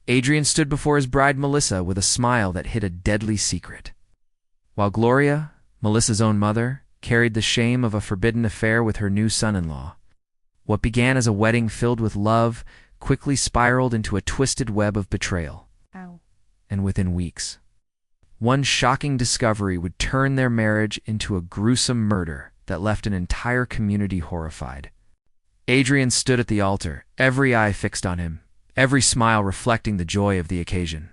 Adrian stood before his bride Melissa with a smile that hid a deadly secret, while Gloria, Melissa's own mother, carried the shame of a forbidden affair with her new son-in-law. What began as a wedding filled with love quickly spiraled into a twisted web of betrayal. Ow. And within weeks, one shocking discovery would turn their marriage into a gruesome murder that left an entire community horrified. Adrian stood at the altar, every eye fixed on him, every smile reflecting the joy of the occasion.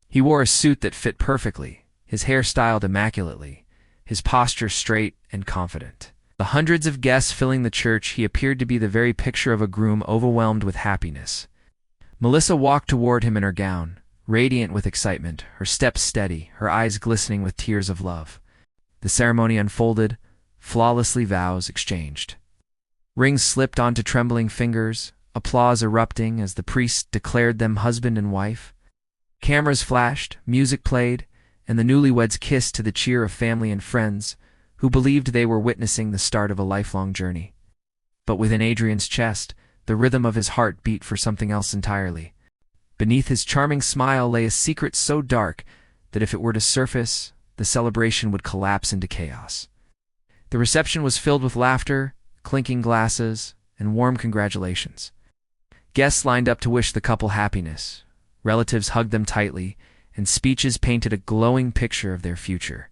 He wore a suit that fit perfectly, his hair styled immaculately, his posture straight and confident. The hundreds of guests filling the church, he appeared to be the very picture of a groom overwhelmed with happiness. Melissa walked toward him in her gown, radiant with excitement, her steps steady, her eyes glistening with tears of love. The ceremony unfolded, flawlessly vows exchanged. Rings slipped onto trembling fingers, applause erupting as the priest declared them husband and wife. Cameras flashed, music played, and the newlyweds kissed to the cheer of family and friends, who believed they were witnessing the start of a lifelong journey. But within Adrian's chest, the rhythm of his heart beat for something else entirely. Beneath his charming smile lay a secret so dark that if it were to surface, the celebration would collapse into chaos. The reception was filled with laughter, clinking glasses, and warm congratulations. Guests lined up to wish the couple happiness. Relatives hugged them tightly, and speeches painted a glowing picture of their future.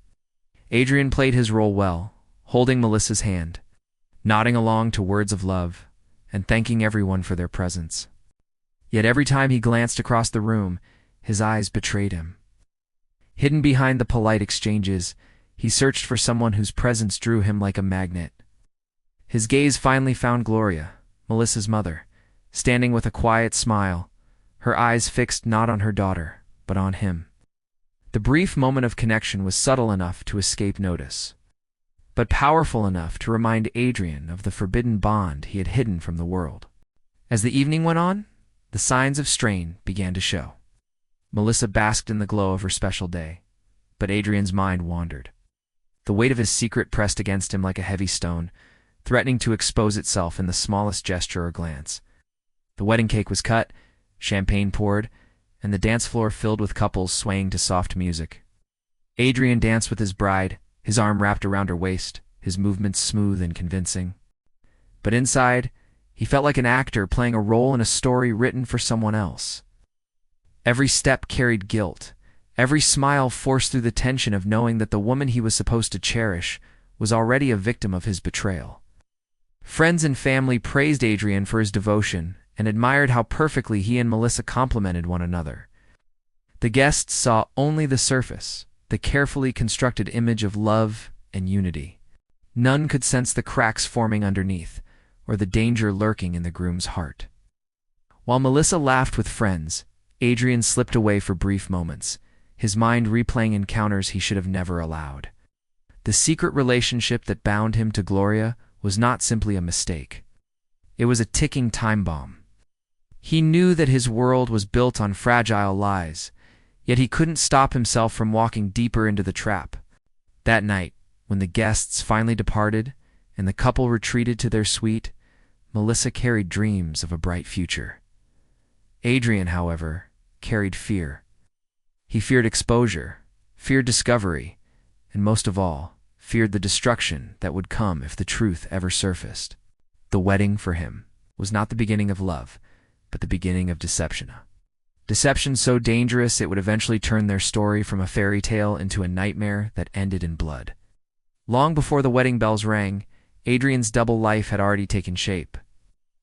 Adrian played his role well, holding Melissa's hand, nodding along to words of love, and thanking everyone for their presence. Yet every time he glanced across the room, his eyes betrayed him. Hidden behind the polite exchanges, he searched for someone whose presence drew him like a magnet. His gaze finally found Gloria, Melissa's mother, standing with a quiet smile, her eyes fixed not on her daughter, but on him. The brief moment of connection was subtle enough to escape notice, but powerful enough to remind Adrian of the forbidden bond he had hidden from the world. As the evening went on, the signs of strain began to show. Melissa basked in the glow of her special day, but Adrian's mind wandered. The weight of his secret pressed against him like a heavy stone, threatening to expose itself in the smallest gesture or glance. The wedding cake was cut, champagne poured, and the dance floor filled with couples swaying to soft music. Adrian danced with his bride, his arm wrapped around her waist, his movements smooth and convincing. But inside, he felt like an actor playing a role in a story written for someone else. Every step carried guilt, every smile forced through the tension of knowing that the woman he was supposed to cherish was already a victim of his betrayal. Friends and family praised Adrian for his devotion and admired how perfectly he and Melissa complemented one another. The guests saw only the surface, the carefully constructed image of love and unity. None could sense the cracks forming underneath, or the danger lurking in the groom's heart. While Melissa laughed with friends, Adrian slipped away for brief moments, his mind replaying encounters he should have never allowed. The secret relationship that bound him to Gloria was not simply a mistake. It was a ticking time bomb. He knew that his world was built on fragile lies, yet he couldn't stop himself from walking deeper into the trap. That night, when the guests finally departed and the couple retreated to their suite, Melissa carried dreams of a bright future. Adrian, however, carried fear. He feared exposure, feared discovery, and most of all, feared the destruction that would come if the truth ever surfaced. The wedding, for him, was not the beginning of love, but the beginning of deception. Deception so dangerous it would eventually turn their story from a fairy tale into a nightmare that ended in blood. Long before the wedding bells rang, Adrian's double life had already taken shape.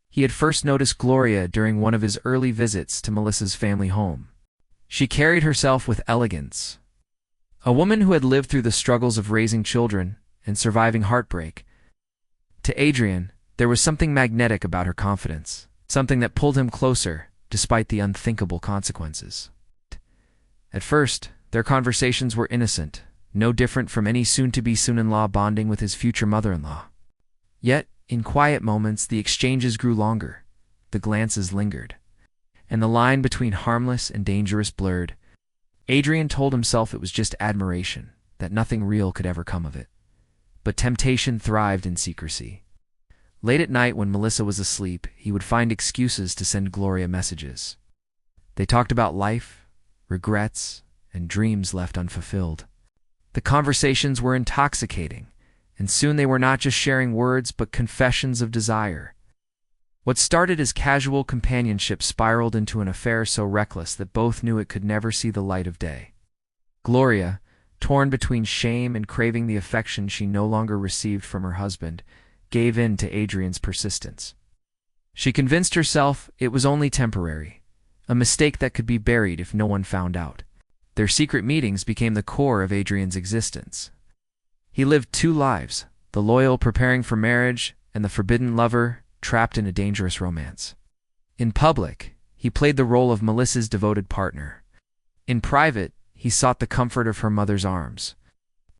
He had first noticed Gloria during one of his early visits to Melissa's family home. She carried herself with elegance. A woman who had lived through the struggles of raising children and surviving heartbreak. To Adrian, there was something magnetic about her confidence, something that pulled him closer, despite the unthinkable consequences. At first, their conversations were innocent, no different from any soon-to-be son-in-law bonding with his future mother-in-law. Yet, in quiet moments, the exchanges grew longer, the glances lingered, and the line between harmless and dangerous blurred. Adrian told himself it was just admiration, that nothing real could ever come of it. But temptation thrived in secrecy. Late at night when Melissa was asleep, he would find excuses to send Gloria messages. They talked about life, regrets, and dreams left unfulfilled. The conversations were intoxicating, and soon they were not just sharing words but confessions of desire. What started as casual companionship spiraled into an affair so reckless that both knew it could never see the light of day. Gloria, torn between shame and craving the affection she no longer received from her husband, gave in to Adrian's persistence. She convinced herself it was only temporary, a mistake that could be buried if no one found out. Their secret meetings became the core of Adrian's existence. He lived two lives, the loyal preparing for marriage and the forbidden lover trapped in a dangerous romance. In public, he played the role of Melissa's devoted partner. In private, he sought the comfort of her mother's arms.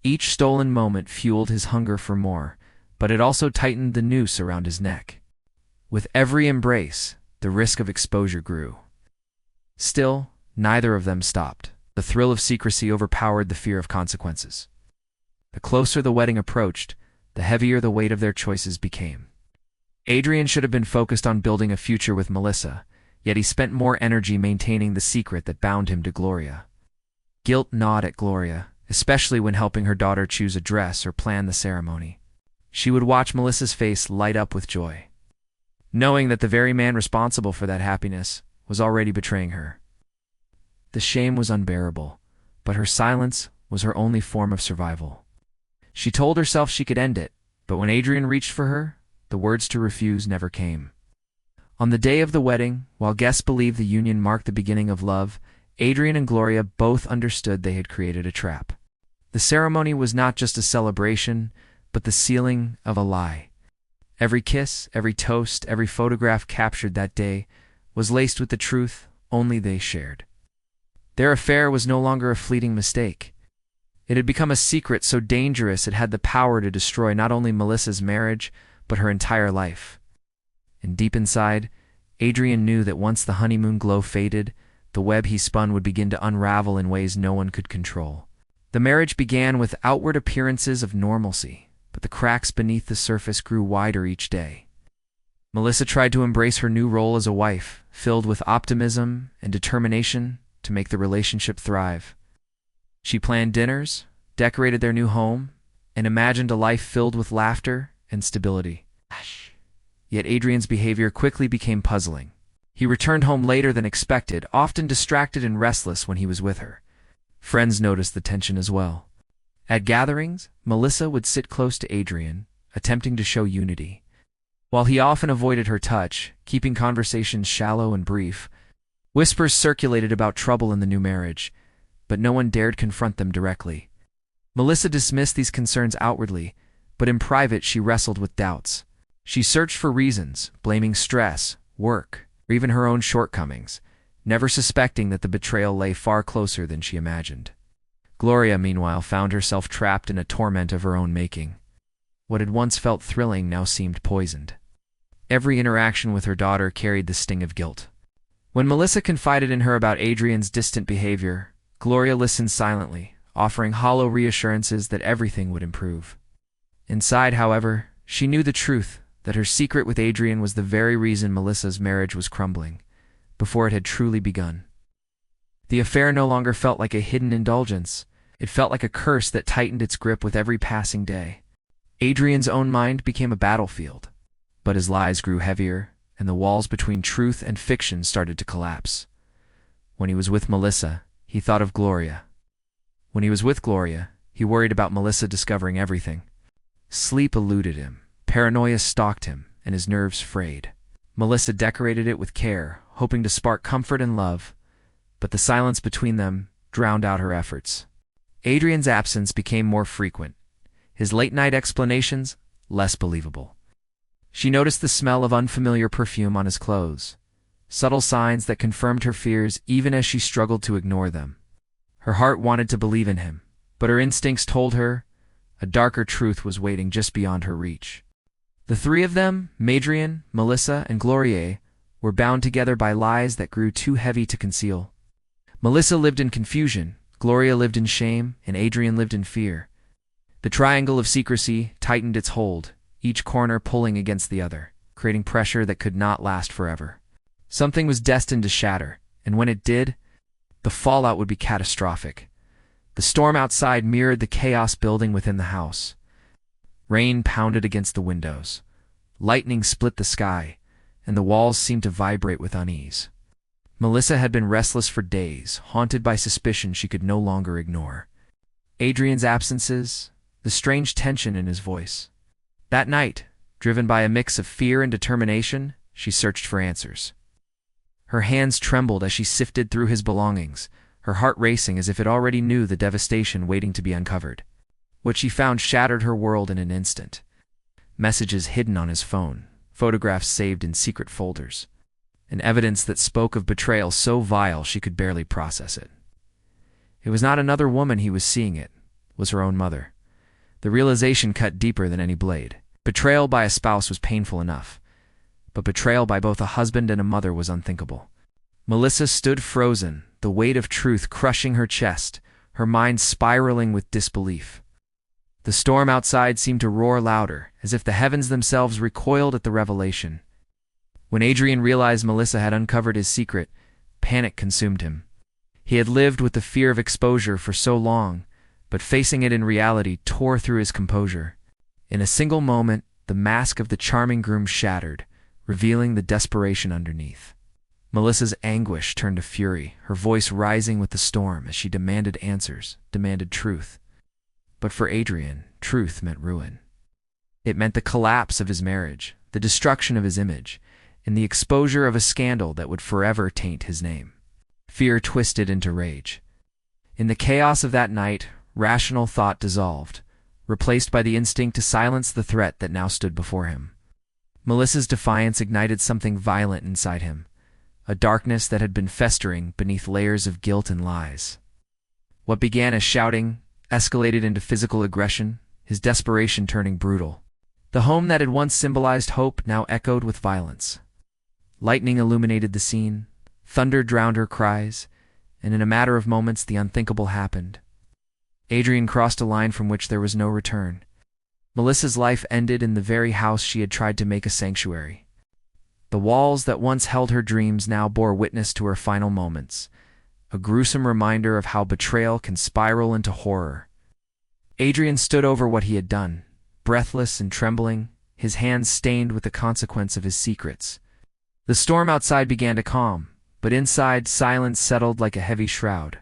Each stolen moment fueled his hunger for more, but it also tightened the noose around his neck. With every embrace, the risk of exposure grew. Still, neither of them stopped. The thrill of secrecy overpowered the fear of consequences. The closer the wedding approached, the heavier the weight of their choices became. Adrian should have been focused on building a future with Melissa, yet he spent more energy maintaining the secret that bound him to Gloria. Guilt gnawed at Gloria, especially when helping her daughter choose a dress or plan the ceremony. She would watch Melissa's face light up with joy, knowing that the very man responsible for that happiness was already betraying her. The shame was unbearable, but her silence was her only form of survival. She told herself she could end it, but when Adrian reached for her, the words to refuse never came. On the day of the wedding, while guests believed the union marked the beginning of love, Adrian and Gloria both understood they had created a trap. The ceremony was not just a celebration, but the sealing of a lie. Every kiss, every toast, every photograph captured that day was laced with the truth only they shared. Their affair was no longer a fleeting mistake. It had become a secret so dangerous it had the power to destroy not only Melissa's marriage, but her entire life. And deep inside, Adrian knew that once the honeymoon glow faded, the web he spun would begin to unravel in ways no one could control. The marriage began with outward appearances of normalcy, but the cracks beneath the surface grew wider each day. Melissa tried to embrace her new role as a wife, filled with optimism and determination to make the relationship thrive. She planned dinners, decorated their new home, and imagined a life filled with laughter and stability. Yet Adrian's behavior quickly became puzzling. He returned home later than expected, often distracted and restless when he was with her. Friends noticed the tension as well. At gatherings, Melissa would sit close to Adrian, attempting to show unity. While he often avoided her touch, keeping conversations shallow and brief, whispers circulated about trouble in the new marriage, but no one dared confront them directly. Melissa dismissed these concerns outwardly, but in private she wrestled with doubts. She searched for reasons, blaming stress, work, or even her own shortcomings, never suspecting that the betrayal lay far closer than she imagined. Gloria, meanwhile, found herself trapped in a torment of her own making. What had once felt thrilling now seemed poisoned. Every interaction with her daughter carried the sting of guilt. When Melissa confided in her about Adrian's distant behavior, Gloria listened silently, offering hollow reassurances that everything would improve. Inside, however, she knew the truth, that her secret with Adrian was the very reason Melissa's marriage was crumbling, before it had truly begun. The affair no longer felt like a hidden indulgence. It felt like a curse that tightened its grip with every passing day. Adrian's own mind became a battlefield, but his lies grew heavier, and the walls between truth and fiction started to collapse. When he was with Melissa, he thought of Gloria. When he was with Gloria, he worried about Melissa discovering everything. Sleep eluded him, paranoia stalked him, and his nerves frayed. Melissa decorated it with care, hoping to spark comfort and love, but the silence between them drowned out her efforts. Adrian's absence became more frequent, his late-night explanations less believable. She noticed the smell of unfamiliar perfume on his clothes, subtle signs that confirmed her fears even as she struggled to ignore them. Her heart wanted to believe in him, but her instincts told her a darker truth was waiting just beyond her reach. The three of them, Adrian, Melissa, and Gloria, were bound together by lies that grew too heavy to conceal. Melissa lived in confusion, Gloria lived in shame, and Adrian lived in fear. The triangle of secrecy tightened its hold, each corner pulling against the other, creating pressure that could not last forever. Something was destined to shatter, and when it did, the fallout would be catastrophic. The storm outside mirrored the chaos building within the house. Rain pounded against the windows. Lightning split the sky, and the walls seemed to vibrate with unease. Melissa had been restless for days, haunted by suspicion she could no longer ignore. Adrian's absences, the strange tension in his voice. That night, driven by a mix of fear and determination, she searched for answers. Her hands trembled as she sifted through his belongings, her heart racing as if it already knew the devastation waiting to be uncovered. What she found shattered her world in an instant. Messages hidden on his phone, photographs saved in secret folders, and evidence that spoke of betrayal so vile she could barely process it. It was not another woman he was seeing, it was her own mother. The realization cut deeper than any blade. Betrayal by a spouse was painful enough, but betrayal by both a husband and a mother was unthinkable. Melissa stood frozen, the weight of truth crushing her chest, her mind spiraling with disbelief. The storm outside seemed to roar louder, as if the heavens themselves recoiled at the revelation. When Adrian realized Melissa had uncovered his secret, panic consumed him. He had lived with the fear of exposure for so long, but facing it in reality tore through his composure. In a single moment, the mask of the charming groom shattered, revealing the desperation underneath. Melissa's anguish turned to fury, her voice rising with the storm as she demanded answers, demanded truth. But for Adrian, truth meant ruin. It meant the collapse of his marriage, the destruction of his image, and the exposure of a scandal that would forever taint his name. Fear twisted into rage. In the chaos of that night, rational thought dissolved, replaced by the instinct to silence the threat that now stood before him. Melissa's defiance ignited something violent inside him, a darkness that had been festering beneath layers of guilt and lies. What began as shouting escalated into physical aggression, his desperation turning brutal. The home that had once symbolized hope now echoed with violence. Lightning illuminated the scene, thunder drowned her cries, and in a matter of moments the unthinkable happened. Adrian crossed a line from which there was no return. Melissa's life ended in the very house she had tried to make a sanctuary. The walls that once held her dreams now bore witness to her final moments, a gruesome reminder of how betrayal can spiral into horror. Adrian stood over what he had done, breathless and trembling, his hands stained with the consequence of his secrets. The storm outside began to calm, but inside silence settled like a heavy shroud.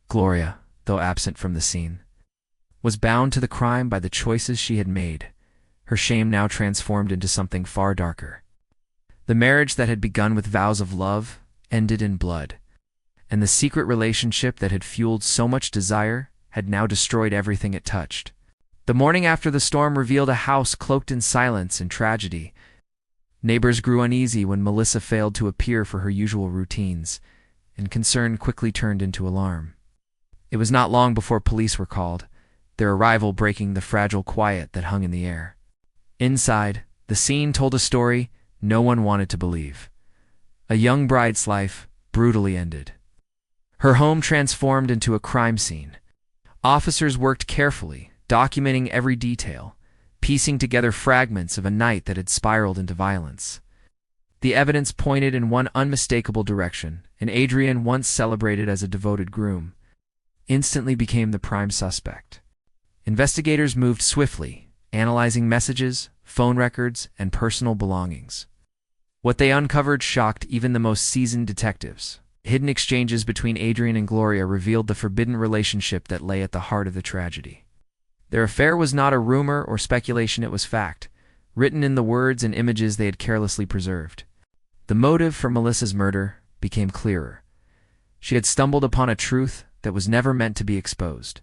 Gloria, though absent from the scene, was bound to the crime by the choices she had made, her shame now transformed into something far darker. The marriage that had begun with vows of love ended in blood, and the secret relationship that had fueled so much desire had now destroyed everything it touched. The morning after the storm revealed a house cloaked in silence and tragedy. Neighbors grew uneasy when Melissa failed to appear for her usual routines, and concern quickly turned into alarm. It was not long before police were called, their arrival breaking the fragile quiet that hung in the air. Inside, the scene told a story no one wanted to believe. A young bride's life brutally ended. Her home transformed into a crime scene. Officers worked carefully, documenting every detail, piecing together fragments of a night that had spiraled into violence. The evidence pointed in one unmistakable direction, and Adrian, once celebrated as a devoted groom, instantly became the prime suspect. Investigators moved swiftly, analyzing messages, phone records, and personal belongings. What they uncovered shocked even the most seasoned detectives. Hidden exchanges between Adrian and Gloria revealed the forbidden relationship that lay at the heart of the tragedy. Their affair was not a rumor or speculation, it was fact, written in the words and images they had carelessly preserved. The motive for Melissa's murder became clearer. She had stumbled upon a truth that was never meant to be exposed.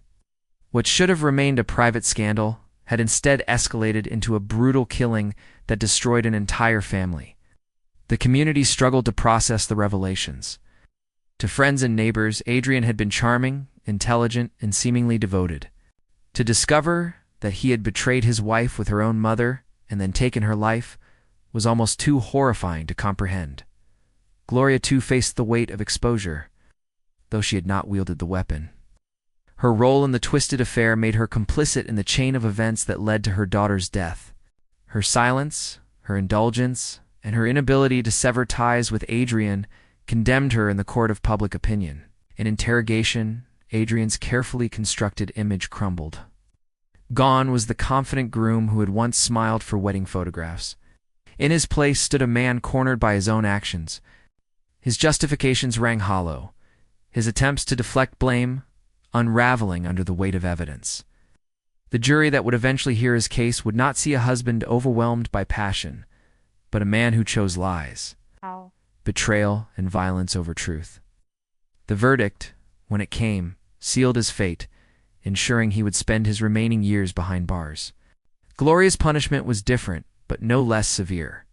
What should have remained a private scandal had instead escalated into a brutal killing that destroyed an entire family. The community struggled to process the revelations. To friends and neighbors, Adrian had been charming, intelligent, and seemingly devoted. To discover that he had betrayed his wife with her own mother and then taken her life was almost too horrifying to comprehend. Gloria too faced the weight of exposure, though she had not wielded the weapon. Her role in the twisted affair made her complicit in the chain of events that led to her daughter's death. Her silence, her indulgence, and her inability to sever ties with Adrian condemned her in the court of public opinion. In interrogation, Adrian's carefully constructed image crumbled. Gone was the confident groom who had once smiled for wedding photographs. In his place stood a man cornered by his own actions. His justifications rang hollow, his attempts to deflect blame unraveling under the weight of evidence. The jury that would eventually hear his case would not see a husband overwhelmed by passion, but a man who chose lies, betrayal, and violence over truth. The verdict, when it came, sealed his fate, ensuring he would spend his remaining years behind bars. Gloria's punishment was different, but no less severe.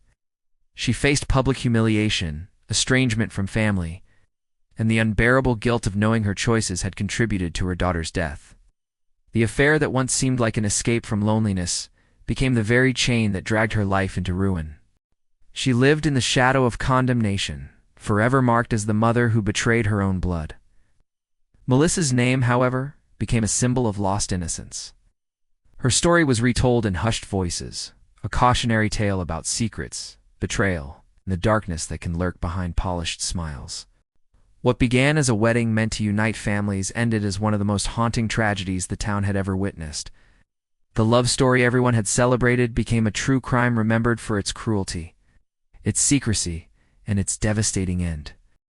She faced public humiliation, estrangement from family, and the unbearable guilt of knowing her choices had contributed to her daughter's death. The affair that once seemed like an escape from loneliness became the very chain that dragged her life into ruin. She lived in the shadow of condemnation, forever marked as the mother who betrayed her own blood. Melissa's name, however, became a symbol of lost innocence. Her story was retold in hushed voices, a cautionary tale about secrets, betrayal, and the darkness that can lurk behind polished smiles. What began as a wedding meant to unite families ended as one of the most haunting tragedies the town had ever witnessed. The love story everyone had celebrated became a true crime remembered for its cruelty, its secrecy, and its devastating end.